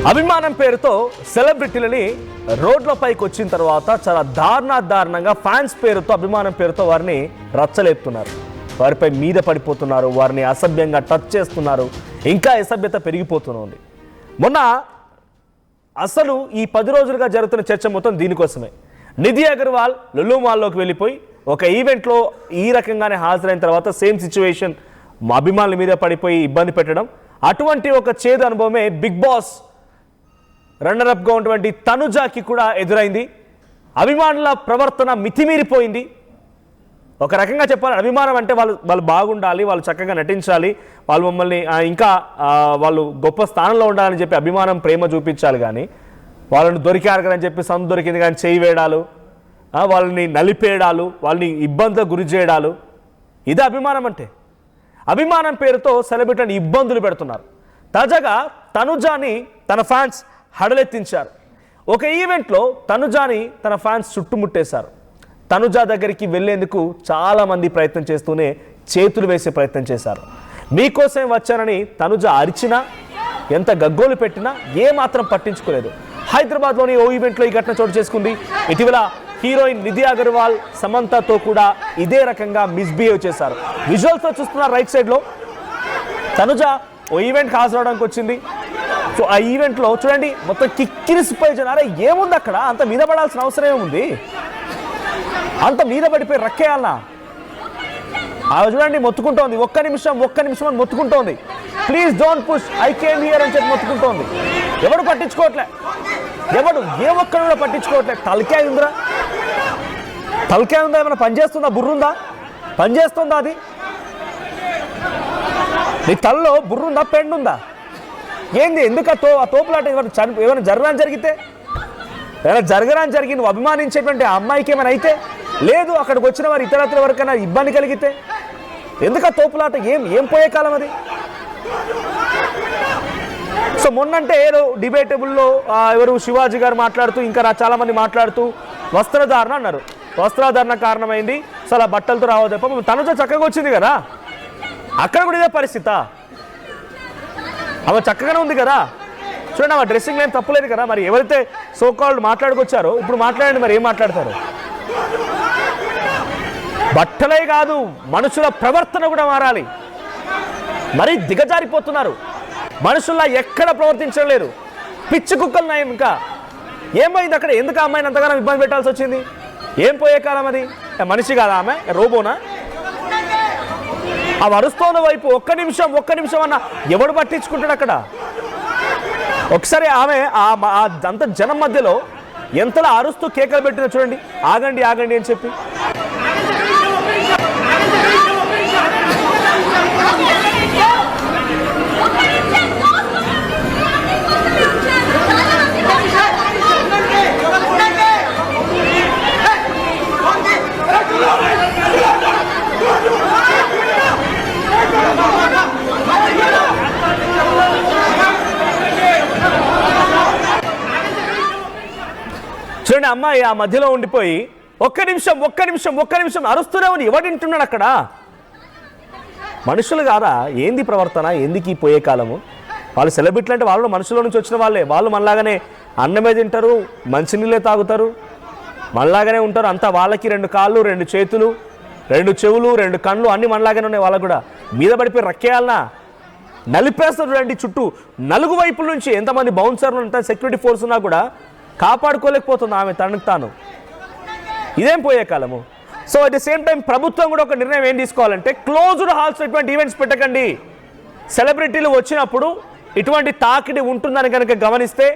అభిమానం పేరుతో సెలబ్రిటీలని రోడ్లపైకి వచ్చిన తర్వాత చాలా దారుణంగా ఫ్యాన్స్ పేరుతో అభిమానం పేరుతో వారిని రచ్చలేపుతున్నారు. వారిపై మీద పడిపోతున్నారు, వారిని అసభ్యంగా టచ్ చేస్తున్నారు. ఇంకా అసభ్యత పెరిగిపోతుంది. మొన్న అసలు ఈ 10 రోజులుగా జరుగుతున్న చర్చ మొత్తం దీనికోసమే. నిధి అగర్వాల్ లులు మాల్లోకి వెళ్ళిపోయి ఒక ఈవెంట్లో ఈ రకంగానే హాజరైన తర్వాత సేమ్ సిచ్యువేషన్ అభిమానుల మీద పడిపోయి ఇబ్బంది పెట్టడం, అటువంటి ఒక చేదు అనుభవమే బిగ్ బాస్ రన్నరప్గా ఉన్నటువంటి తనుజాకి కూడా ఎదురైంది. అభిమానుల ప్రవర్తన మితిమీరిపోయింది. ఒక రకంగా చెప్పాలి, అభిమానం అంటే వాళ్ళు బాగుండాలి, వాళ్ళు చక్కగా నటించాలి, వాళ్ళు మమ్మల్ని ఇంకా వాళ్ళు గొప్ప స్థానంలో ఉండాలని చెప్పి అభిమానం ప్రేమ చూపించాలి. కానీ వాళ్ళని దొరికారు అని చెప్పి సందు దొరికింది కానీ చేయి వేయడాలు, వాళ్ళని నలిపేయడాలు, వాళ్ళని ఇబ్బందులకు గురి చేయడాలు, ఇది అభిమానం అంటే. అభిమానం పేరుతో సెలబ్రిటీని ఇబ్బందులు పెడుతున్నారు. తాజాగా తనుజాని తన ఫ్యాన్స్ హడలెత్తించారు. ఒక ఈవెంట్లో తనుజాని తన ఫ్యాన్స్ చుట్టుముట్టేశారు. తనుజా దగ్గరికి వెళ్లేందుకు చాలామంది ప్రయత్నం చేస్తూనే చేతులు వేసే ప్రయత్నం చేశారు. మీకోసం వచ్చానని తనుజా అరిచినా, ఎంత గగ్గోలు పెట్టినా ఏమాత్రం పట్టించుకోలేదు. హైదరాబాద్లోని ఓ ఈవెంట్లో ఈ ఘటన చోటు చేసుకుంది. ఇటీవల హీరోయిన్ నిధి అగర్వాల్ సమంతతో కూడా ఇదే రకంగా మిస్బిహేవ్ చేశారు. విజువల్స్లో చూస్తున్నారు రైట్ సైడ్లో. తనుజా ఓ ఈవెంట్కి హాజరవడానికి వచ్చింది. సో ఆ ఈవెంట్లో చూడండి మొత్తం కిక్కిరిసిపోయి జనారే ఏముంది అక్కడ, అంత మీద పడాల్సిన అవసరం ఏముంది, అంత మీద పడిపోయి రక్కేయాలనా? అవి చూడండి మొత్తుకుంటోంది, ఒక్క నిమిషం అని మొత్తుకుంటోంది. Please don't push, I came here అని చెప్పి మొత్తుకుంటోంది. ఎవడు పట్టించుకోవట్లే, ఎవడు ఏ ఒక్కడు కూడా పట్టించుకోవట్లే. తలకాయ ఉందా, ఏమైనా పనిచేస్తుందా, బుర్రుందా, పనిచేస్తుందా? అది నీ తలలో బుర్రుందా, పెండుందా, ఏంది? ఎందుకు ఆ తోపులాట ఏమైనా జరగడానికి జరిగితే, ఏమైనా జరగడానికి జరిగి నువ్వు అభిమానించేటువంటి ఆ అమ్మాయికి ఏమైనా అయితే, లేదు అక్కడికి వచ్చిన వారు ఇతరత్ర వరకైనా ఇబ్బంది కలిగితే ఎందుకు ఆ తోపులాట? ఏం పోయే కాలం అది? సో మొన్నంటే ఏదో డిబేటబుల్లో ఎవరు శివాజీ గారు మాట్లాడుతూ, ఇంకా చాలా మంది మాట్లాడుతూ వస్త్రధారణ అన్నారు. వస్త్రధారణ కారణమైంది, అసలు ఆ బట్టలతో రావద్దు. తనుజ చక్కగా వచ్చింది కదా, అక్కడ కూడా ఇదే పరిస్థితి. ఆమె చక్కగానే ఉంది కదా, చూడండి ఆమె డ్రెస్సింగ్ ఏం తప్పులేదు కదా. మరి ఎవరైతే సోకాల్డ్ మాట్లాడుకొచ్చారో ఇప్పుడు మాట్లాడండి, మరి ఏం మాట్లాడతారు? బట్టలే కాదు, మనుషుల ప్రవర్తన కూడా మారాలి. మరీ దిగజారిపోతున్నారు. మనుషుల్లా ఎక్కడ ప్రవర్తించడం లేదు. పిచ్చి కుక్కలు నయం. ఇంకా ఏమైంది అక్కడ? ఎందుకు ఆ అమ్మాయిని అంతగానో ఇబ్బంది పెట్టాల్సి వచ్చింది? ఏం పోయే కాలం అది? మనిషి కాదా ఆమె, రోబోనా? ఆ అరుస్తోన్న వైపు ఒక్క నిమిషం అన్న ఎవడు పట్టించుకుంటాడు అక్కడ? ఒకసారి ఆమె అంత జనం మధ్యలో ఎంతలా అరుస్తూ కేకలు పెట్టినా చూడండి, ఆగండి అని చెప్పి. చూడండి అమ్మాయి ఆ మధ్యలో ఉండిపోయి ఒక్క నిమిషం అరుస్తూనే ఉంది. ఎవడింటున్నాడు అక్కడ? మనుషులు కాదా? ఏంది ప్రవర్తన? ఎందుకు ఈ పోయే కాలము? వాళ్ళు సెలబ్రిటీలు అంటే వాళ్ళు మనుషుల నుంచి వచ్చిన వాళ్ళే. వాళ్ళు మనలాగానే అన్నమే తింటారు, మంచినీళ్ళే తాగుతారు, మనలాగానే ఉంటారు. అంతా వాళ్ళకి 2 కాళ్ళు, 2 చేతులు, 2 చెవులు, 2 కళ్ళు అన్నీ మనలాగానే ఉన్నాయి. వాళ్ళకు కూడా మీద పడిపోయి రక్కేయాలనా? నలిపేస్తారు చూడండి చుట్టూ 4 వైపుల నుంచి. ఎంతమంది బౌన్సర్లు ఉంటారు, సెక్యూరిటీ ఫోర్స్ ఉన్నా కూడా కాపాడుకోలేకపోతుంది ఆమె తనకు తాను. ఇదేం పోయే కాలము? So at the same time ప్రభుత్వం కూడా ఒక నిర్ణయం ఏం తీసుకోవాలంటే, క్లోజ్డ్ హాల్స్ ఇటువంటి ఈవెంట్స్ పెట్టకండి. సెలబ్రిటీలు వచ్చినప్పుడు ఇటువంటి తాకిడి ఉంటుందని కనుక గమనిస్తే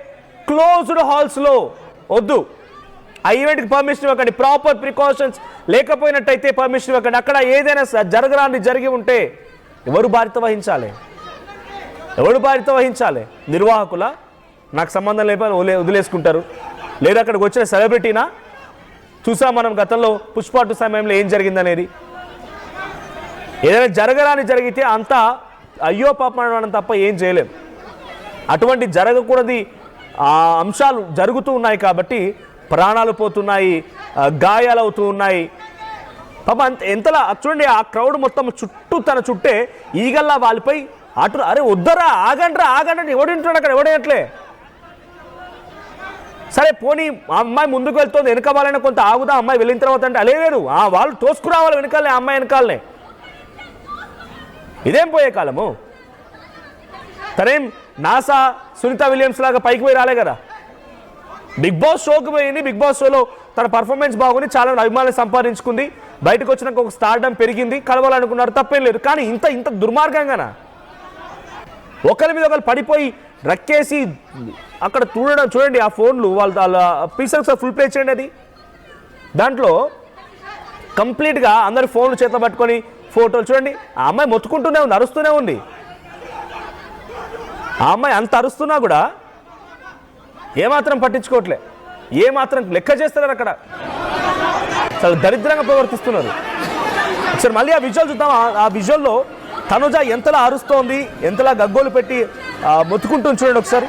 క్లోజ్డ్ హాల్స్లో వద్దు. ఆ ఈవెంట్కి పర్మిషన్ ఇవ్వకండి. ప్రాపర్ ప్రికాషన్స్ లేకపోయినట్టయితే పర్మిషన్ ఇవ్వకండి. అక్కడ ఏదైనా జరిగి ఉంటే ఎవరు బాధ్యత వహించాలి? నిర్వాహకుల? నాకు సంబంధం లేకపోతే వదిలేసుకుంటారు. లేదా అక్కడికి వచ్చిన సెలబ్రిటీనా? చూసాం మనం గతంలో పుష్ప 2 సమయంలో ఏం జరిగిందనేది. ఏదైనా జరిగితే అంతా అయ్యో పాపం అనడం తప్ప ఏం చేయలేం. అటువంటి జరగకూడది అంశాలు జరుగుతూ ఉన్నాయి కాబట్టి ప్రాణాలు పోతున్నాయి, గాయాలు అవుతూ ఉన్నాయి. పాప ఎంతలా చూడండి, ఆ క్రౌడ్ మొత్తం తన చుట్టే ఈగల్లా వాళ్ళపై అటు అరే వద్దరా ఆగండి ఎవడింటాడు అక్కడ ఎవడేయట్లే సరే పోనీ ఆ అమ్మాయి ముందుకు వెళ్తుంది, వెనక వాళ్ళైనా కొంత ఆగుదా, అమ్మాయి వెళ్ళిన తర్వాత అంటే లేదు, వాళ్ళు తోసుకురావాలి వెనకాలనే, అమ్మాయి వెనకాలనే. ఇదేం పోయే కాలము? తనేం నాసా సునీత విలియమ్స్ లాగా పైకి పోయి రాలే కదా. బిగ్ బాస్ షోకి పోయింది, బిగ్ బాస్ షోలో తన పర్ఫార్మెన్స్ బాగుంది, చాలా అభిమానులు సంపాదించుకుంది, బయటకు వచ్చినాక ఒక స్టార్డమ్ పెరిగింది, కలవాలనుకున్నారు, తప్పేం లేదు. కానీ ఇంత దుర్మార్గంగానా? ఒకరి మీద ఒకరు పడిపోయి రక్కేసి అక్కడ చూడండి ఆ ఫోన్లు వాళ్ళ పీసర్స్ ఫుల్ ప్లే చేయండి. అది దాంట్లో కంప్లీట్గా అందరి ఫోన్లు చేత పట్టుకొని ఫోటోలు చూడండి. ఆ అమ్మాయి మొత్తుకుంటూనే ఉంది, అరుస్తూనే ఉంది. ఆ అమ్మాయి అంత అరుస్తున్నా కూడా ఏమాత్రం పట్టించుకోవట్లే, ఏమాత్రం లెక్క చేస్తున్నారు. అక్కడ చాలా దరిద్రంగా ప్రవర్తిస్తున్నారు. ఒకసారి మళ్ళీ ఆ విజువల్ చూద్దాం. ఆ విజువల్లో తనుజ ఎంతలా అరుస్తోంది, ఎంతలా గగ్గోలు పెట్టి మొత్తుకుంటుంది చూడండి ఒకసారి.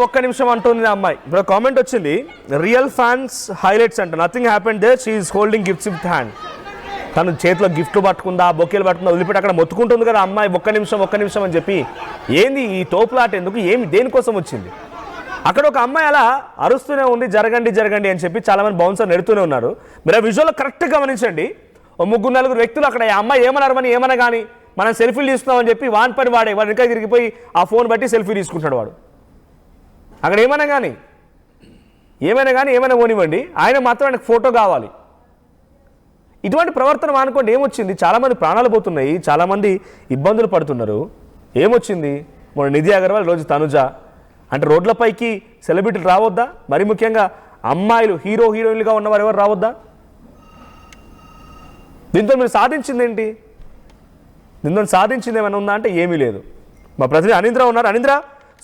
ఒక్క నిమిషం అంటుంది ఆ అమ్మాయి. ఇప్పుడు కామెంట్ వచ్చింది, రియల్ ఫ్యాన్స్ హైలైట్స్ అంట, nothing happened there, she is holding gifts with hand. తను చేతిలో గిఫ్ట్లు పట్టుకుందా, బొకేలు పట్టుకుందా, వదిలిపెట్టి అక్కడ మొత్తుకుంటుంది కదా అమ్మాయి. ఒక్క నిమిషం అని చెప్పి ఏంది ఈ తోపులాట? ఎందుకు, దేనికోసం వచ్చింది? అక్కడ ఒక అమ్మాయి అలా అరుస్తూనే ఉంది, జరగండి అని చెప్పి చాలా మంది బౌన్సర్ నెడుతూనే ఉన్నారు. మీరు ఆ విజువల్ కరెక్ట్గా గమనించండి. ఓ 3-4 వ్యక్తులు అక్కడ ఆ అమ్మాయి ఏమన్నా కానీ మనం సెల్ఫీలు తీసుకున్నామని చెప్పి వాడి వాడు ఇంకా తిరిగిపోయి ఆ ఫోన్ బట్టి సెల్ఫీ తీసుకుంటున్నాడు వాడు. అక్కడ ఏమైనా కానీ ఏమైనా పోనివ్వండి, ఆయన మాత్రం ఆయనకు ఫోటో కావాలి. ఇటువంటి ప్రవర్తన మానుకోండి. ఏమొచ్చింది? చాలామంది ప్రాణాలు పోతున్నాయి, చాలామంది ఇబ్బందులు పడుతున్నారు. ఏమొచ్చింది? మన నిధి అగర్వాల్, రోజు తనుజ అంటే రోడ్లపైకి సెలబ్రిటీలు రావద్దా? మరి ముఖ్యంగా అమ్మాయిలు హీరోయిన్లుగా ఉన్నవారు ఎవరు రావద్దా? దీంతో మీరు సాధించిందేంటి? దీంతో సాధించింది ఏమైనా ఉందా అంటే ఏమీ లేదు. మా ప్రతినిధి అనింద్ర ఉన్నారు. అనింద్ర,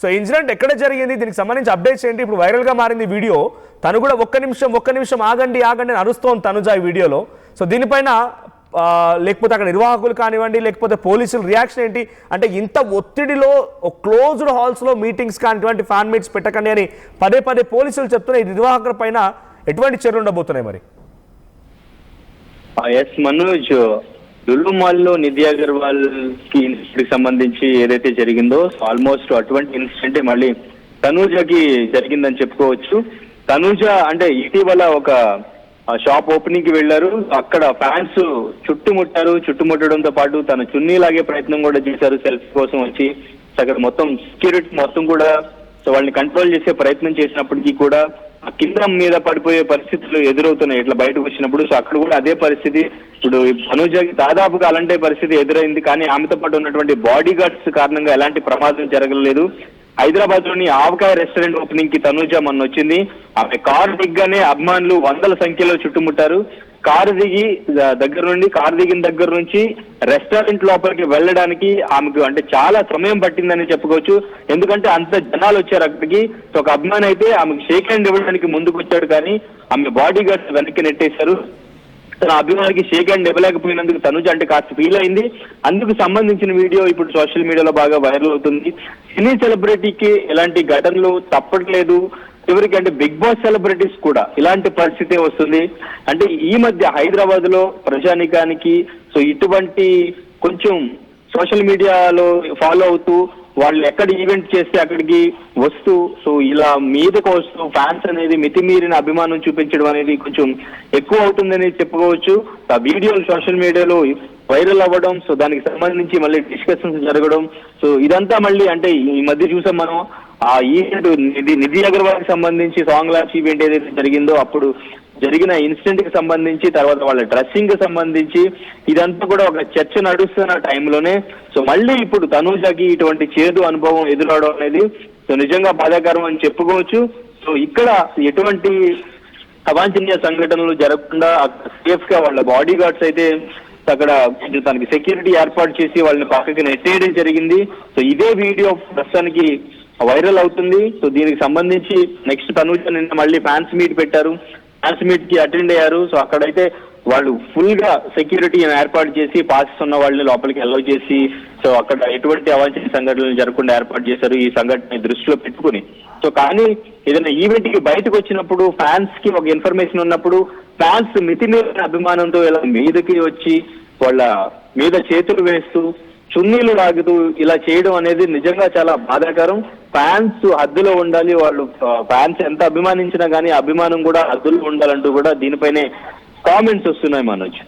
సో ఇన్సిడెంట్ ఎక్కడ జరిగింది, దీనికి సంబంధించి అప్డేట్స్ ఏంటి? ఇప్పుడు వైరల్గా మారింది వీడియో. తను కూడా ఒక్క నిమిషం ఆగండి అని అరుస్తోంది తనుజ ఈ వీడియోలో. సో దీనిపైన లేకపోతే అక్కడ నిర్వాహకులు కానివ్వండి, లేకపోతే పోలీసుల రియాక్షన్ ఏంటి? అంటే ఇంత ఒత్తిడిలో క్లోజ్డ్ హాల్స్లో మీటింగ్స్ కానీ ఇటువంటి ఫ్యాన్ మీట్స్ పెట్టకండి అని పదే పోలీసులు చెప్తున్న ఈ నిర్వాహకుల పైన ఎటువంటి చర్యలు ఉండబోతున్నాయి మరి? ఎస్ మనోజ్, లులు మాల్లో నిధి అగర్వాల్ కి ఇన్సిడెంట్ సంబంధించి ఏదైతే జరిగిందో ఆల్మోస్ట్ అటువంటి ఇన్సిడెంట్ మళ్ళీ తనూజకి జరిగిందని చెప్పుకోవచ్చు. తనూజ అంటే ఇటీవల ఒక షాప్ ఓపెనింగ్ కి వెళ్లారు, అక్కడ ఫ్యాన్స్ చుట్టుముట్టడంతో పాటు తన చున్నీ లాగే ప్రయత్నం కూడా చేశారు సెల్ఫీ కోసం వచ్చి. అక్కడ మొత్తం సెక్యూరిటీ మొత్తం కూడా వాళ్ళని కంట్రోల్ చేసే ప్రయత్నం చేసినప్పటికీ కూడా కింద మీద పడిపోయే పరిస్థితులు ఎదురవుతున్నాయి ఇట్లా బయటకు వచ్చినప్పుడు. సో అక్కడ కూడా అదే పరిస్థితి. ఇప్పుడు తనూజకి దాదాపుగా అలాంటి పరిస్థితి ఎదురైంది. కానీ ఆమెతో పాటు ఉన్నటువంటి బాడీ గార్డ్స్ కారణంగా ఎలాంటి ప్రమాదం జరగలేదు. హైదరాబాద్ లోని ఆవకాయ రెస్టారెంట్ ఓపెనింగ్ కి తనూజ మొన్న వచ్చింది. ఆమె కారు దిగ్గానే అభిమానులు 100ల సంఖ్యలో చుట్టుముట్టారు. కారు దిగిన దగ్గర నుంచి రెస్టారెంట్ లోపలికి వెళ్ళడానికి ఆమెకు అంటే చాలా సమయం పట్టిందని చెప్పుకోవచ్చు. ఎందుకంటే అంత జనాలు వచ్చారు అక్కడికి. సో ఒక అభిమాని అయితే ఆమెకు షేక్ హ్యాండ్ ఇవ్వడానికి ముందుకు వచ్చాడు, కానీ ఆమె బాడీ గార్డ్స్ వెనక్కి నెట్టేశారు. తన అభిమానికి షేక్ హ్యాండ్ ఇవ్వలేకపోయినందుకు తనుజ అంటే కాస్త ఫీల్ అయింది. అందుకు సంబంధించిన వీడియో ఇప్పుడు సోషల్ మీడియాలో బాగా వైరల్ అవుతుంది. సినీ సెలబ్రిటీకి ఇలాంటి ఘటనలు తప్పట్లేదు. ఎవరికి అంటే బిగ్ బాస్ సెలబ్రిటీస్ కూడా ఇలాంటి పరిస్థితి వస్తుంది. అంటే ఈ మధ్య హైదరాబాద్ లో ప్రజానికానికి సో ఇటువంటి కొంచెం సోషల్ మీడియాలో ఫాలో అవుతూ వాళ్ళు ఎక్కడ ఈవెంట్ చేస్తే అక్కడికి వస్తూ సో ఇలా మీదకు వస్తూ ఫ్యాన్స్ అనేది మితిమీరిన అభిమానం చూపించడం అనేది కొంచెం ఎక్కువ అవుతుందని చెప్పుకోవచ్చు. ఆ వీడియోలు సోషల్ మీడియాలో వైరల్ అవ్వడం, సో దానికి సంబంధించి మళ్ళీ డిస్కషన్స్ జరగడం, సో ఇదంతా మళ్ళీ అంటే ఈ మధ్య చూసాం మనం ఆ ఈవెంట్ నిధి అగర్వాల్ కి సంబంధించి సాంగ్ లాంచ్ ఈవెంట్ ఏదైతే జరిగిందో అప్పుడు జరిగిన ఇన్సిడెంట్ కి సంబంధించి, తర్వాత వాళ్ళ డ్రెస్సింగ్ కి సంబంధించి ఇదంతా కూడా ఒక చర్చ నడుస్తున్న టైంలోనే సో మళ్ళీ ఇప్పుడు తనూజకి ఇటువంటి చేదు అనుభవం ఎదురవడం అనేది సో నిజంగా బాధాకరం అని చెప్పుకోవచ్చు. సో ఇక్కడ ఎటువంటి అవాంఛనీయ సంఘటనలు జరగకుండా సేఫ్ గా వాళ్ళ బాడీ గార్డ్స్ అయితే అక్కడ తనకి సెక్యూరిటీ ఏర్పాటు చేసి వాళ్ళని పక్కకి నెట్టేయడం జరిగింది. సో ఇదే వీడియో ప్రస్తుతానికి వైరల్ అవుతుంది. సో దీనికి సంబంధించి నెక్స్ట్ తనూజ నిన్న మళ్ళీ ఫ్యాన్స్ మీట్ పెట్టారు, ఫ్యాన్స్ మీట్ కి అటెండ్ అయ్యారు. సో అక్కడైతే వాళ్ళు ఫుల్ గా సెక్యూరిటీ ఏర్పాటు చేసి పాసెస్ ఉన్న వాళ్ళని లోపలికి అలౌ చేసి సో అక్కడ ఎటువంటి అవాంఛనీయ సంఘటనలు జరగకుండా ఏర్పాటు చేశారు ఈ సంఘటన దృష్టిలో పెట్టుకుని. సో కానీ ఏదైనా ఈవెంట్ కి బయటకు వచ్చినప్పుడు ఫ్యాన్స్ కి ఒక ఇన్ఫర్మేషన్ ఉన్నప్పుడు ఫ్యాన్స్ మితిమీరిన అభిమానంతో ఇలా మీదకి వచ్చి వాళ్ళ మీద చేతులు వేస్తూ చున్నీలు లాగుతూ ఇలా చేయడం అనేది నిజంగా చాలా బాధాకరం. ఫ్యాన్స్ హద్దులో ఉండాలి, వాళ్ళు ఫ్యాన్స్ ఎంత అభిమానించినా కానీ అభిమానం కూడా హద్దులో ఉండాలంటూ కూడా దీనిపైనే కామెంట్స్ వస్తున్నాయి మనోజ్.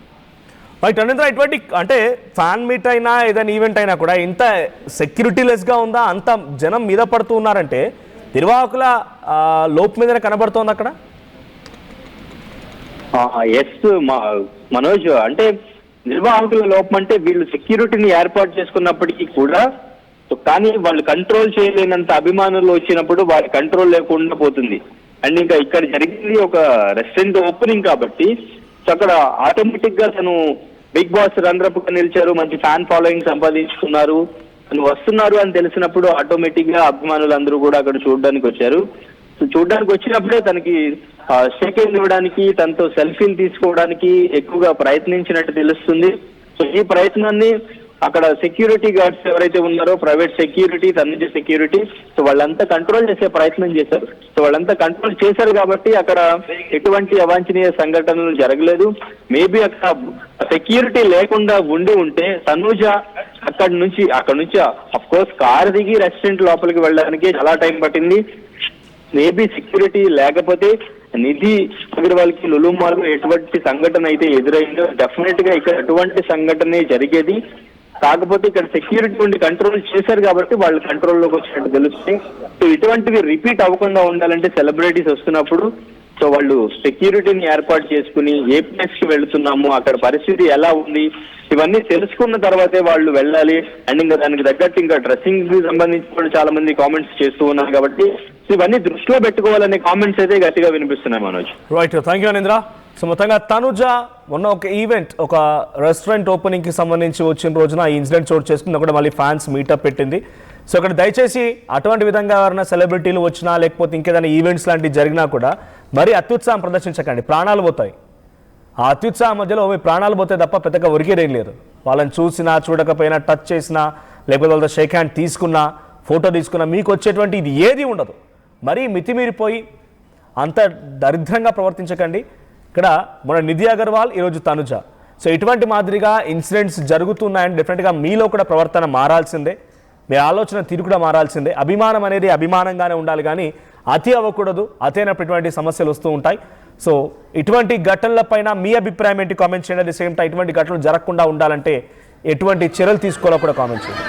రైట్ అనింద్ర, ఇటువంటి అంటే ఫ్యాన్ మీట్ అయినా ఏదైనా ఈవెంట్ అయినా కూడా ఇంత సెక్యూరిటీ లెస్ గా ఉందా? అంత జనం మీద పడుతూ ఉన్నారంటే నిర్వాహకుల లోపు మీదనే కనబడుతోంది అక్కడ. ఎస్ మనోజ్, అంటే నిర్వాహకుల లోపం అంటే వీళ్ళు సెక్యూరిటీని ఏర్పాటు చేసుకున్నప్పటికీ కూడా కానీ వాళ్ళు కంట్రోల్ చేయలేనంత అభిమానులు వచ్చినప్పుడు వారి కంట్రోల్ లేకుండా పోతుంది. అండ్ ఇంకా ఇక్కడ జరిగింది ఒక రెస్టారెంట్ ఓపెనింగ్ కాబట్టి సో అక్కడ ఆటోమేటిక్ గా తను బిగ్ బాస్ రన్నర్ గా నిలిచారు, మంచి ఫ్యాన్ ఫాలోయింగ్ సంపాదించుకున్నారు, తను వస్తున్నారు అని తెలిసినప్పుడు ఆటోమేటిక్ గా అభిమానులందరూ కూడా అక్కడ చూడడానికి వచ్చారు. సో చూడడానికి వచ్చినప్పుడే తనకి షేక్ హ్యాండ్ ఇవ్వడానికి, తనతో సెల్ఫీలు తీసుకోవడానికి ఎక్కువగా ప్రయత్నించినట్టు తెలుస్తుంది. సో ఈ ప్రయత్నాన్ని అక్కడ సెక్యూరిటీ గార్డ్స్ ఎవరైతే ఉన్నారో private security, Tanuja security, so వాళ్ళంతా కంట్రోల్ చేసే ప్రయత్నం చేశారు. సో వాళ్ళంతా కంట్రోల్ చేశారు కాబట్టి అక్కడ ఎటువంటి అవాంఛనీయ సంఘటనలు జరగలేదు. మేబీ అక్కడ సెక్యూరిటీ లేకుండా ఉంటే తనుజ అక్కడ నుంచి అఫ్ కోర్స్ కారు దిగి రెస్టారెంట్ లోపలికి వెళ్ళడానికి చాలా టైం పట్టింది. మేబీ సెక్యూరిటీ లేకపోతే నిధి అగర్వాల్ కి లులు మాల్ ఎటువంటి సంఘటన అయితే ఎదురైందో డెఫినెట్ గా ఇక్కడ ఎటువంటి సంఘటనే జరిగేది. కాకపోతే ఇక్కడ సెక్యూరిటీ ఉండి కంట్రోల్ చేశారు కాబట్టి వాళ్ళు కంట్రోల్లోకి వచ్చినట్టు తెలుస్తుంది. సో ఇటువంటివి రిపీట్ అవ్వకుండా ఉండాలంటే సెలబ్రిటీస్ వస్తున్నప్పుడు సో వాళ్ళు సెక్యూరిటీని ఏర్పాటు చేసుకుని ఏ ప్లేస్ కి వెళుతున్నాము, అక్కడ పరిస్థితి ఎలా ఉంది, ఇవన్నీ తెలుసుకున్న తర్వాతే వాళ్ళు వెళ్ళాలి. అండ్ ఇంకా దానికి తగ్గట్టు ఇంకా డ్రెస్సింగ్ కి సంబంధించి కూడా చాలా మంది కామెంట్స్ చేస్తూ ఉన్నారు కాబట్టి ఇవన్నీ దృష్టిలో పెట్టుకోవాలనే కామెంట్స్ అయితే గట్టిగా వినిపిస్తున్నాయి Manoj. Right, thank you Anindra. So మొత్తంగా తనుజ మొన్న ఒక ఈవెంట్, ఒక రెస్టారెంట్ ఓపెనింగ్ కి సంబంధించి వచ్చిన రోజున ఈ ఇన్సిడెంట్ చోటు చేసుకుంది, అక్కడ మళ్ళీ ఫ్యాన్స్ మీటప్ పెట్టింది. సో అక్కడ దయచేసి అటువంటి విధంగా ఎవరైనా సెలబ్రిటీలు వచ్చినా లేకపోతే ఇంకేదైనా ఈవెంట్స్ లాంటివి జరిగినా కూడా మరీ అత్యుత్సాహం ప్రదర్శించకండి, ప్రాణాలు పోతాయి. ఆ అత్యుత్సాహం మధ్యలో మీ ప్రాణాలు పోతే తప్ప పెద్దగా ఒరిగేదేం లేదు. వాళ్ళని చూసినా చూడకపోయినా టచ్ చేసినా లేకపోతే వాళ్ళతో షేక్ హ్యాండ్ తీసుకున్నా ఫోటో తీసుకున్నా మీకు వచ్చేటువంటి ఇది ఏది ఉండదు. మరీ మితిమీరిపోయి అంత దరిద్రంగా ప్రవర్తించకండి. ఇక్కడ మన నిధి అగర్వాల్, ఈరోజు తనుజ. సో ఇటువంటి మాదిరిగా ఇన్సిడెంట్స్ జరుగుతున్నాయని డెఫినెట్గా మీలో కూడా ప్రవర్తన మారాల్సిందే, మీ ఆలోచన తీరు కూడా మారాల్సిందే. అభిమానం అనేది అభిమానంగానే ఉండాలి కానీ అతి అవ్వకూడదు. అతైనప్పుడు ఇటువంటి సమస్యలు వస్తూ ఉంటాయి. సో ఇటువంటి ఘటనలపైన మీ అభిప్రాయం ఏంటి కామెంట్ చేయండి. అట్ ది సేమ్ టైం ఇటువంటి ఘటనలు జరగకుండా ఉండాలంటే ఎటువంటి చర్యలు తీసుకోవాలో కూడా కామెంట్ చేయండి.